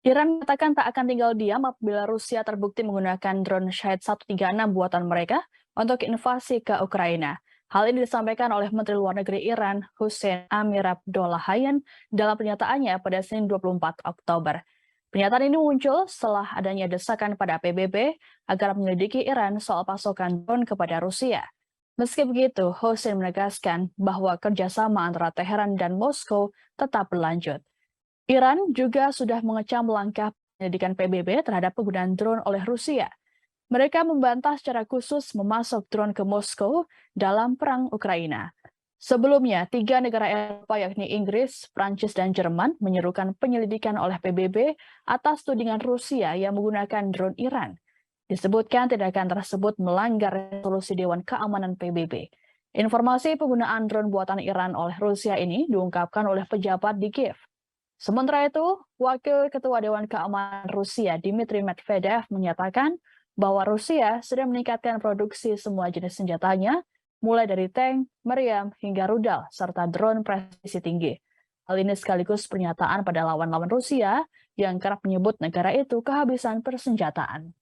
Iran mengatakan tak akan tinggal diam apabila Rusia terbukti menggunakan drone Shahed 136 buatan mereka untuk invasi ke Ukraina. Hal ini disampaikan oleh Menteri Luar Negeri Iran, Hussein Amir-Abdollahian, dalam pernyataannya pada Senin 24 Oktober. Pernyataan ini muncul setelah adanya desakan pada PBB agar menyelidiki Iran soal pasokan drone kepada Rusia. Meski begitu, Hussein menegaskan bahwa kerjasama antara Teheran dan Moskow tetap berlanjut. Iran juga sudah mengecam langkah penyelidikan PBB terhadap penggunaan drone oleh Rusia. Mereka membantah secara khusus memasok drone ke Moskow dalam perang Ukraina. Sebelumnya, 3 negara Eropa yakni Inggris, Prancis, dan Jerman menyerukan penyelidikan oleh PBB atas tudingan Rusia yang menggunakan drone Iran. Disebutkan tindakan tersebut melanggar resolusi Dewan Keamanan PBB. Informasi penggunaan drone buatan Iran oleh Rusia ini diungkapkan oleh pejabat di Kiev. Sementara itu, Wakil Ketua Dewan Keamanan Rusia Dmitry Medvedev menyatakan bahwa Rusia sedang meningkatkan produksi semua jenis senjatanya, mulai dari tank, meriam, hingga rudal, serta drone presisi tinggi. Hal ini sekaligus pernyataan pada lawan-lawan Rusia yang kerap menyebut negara itu kehabisan persenjataan.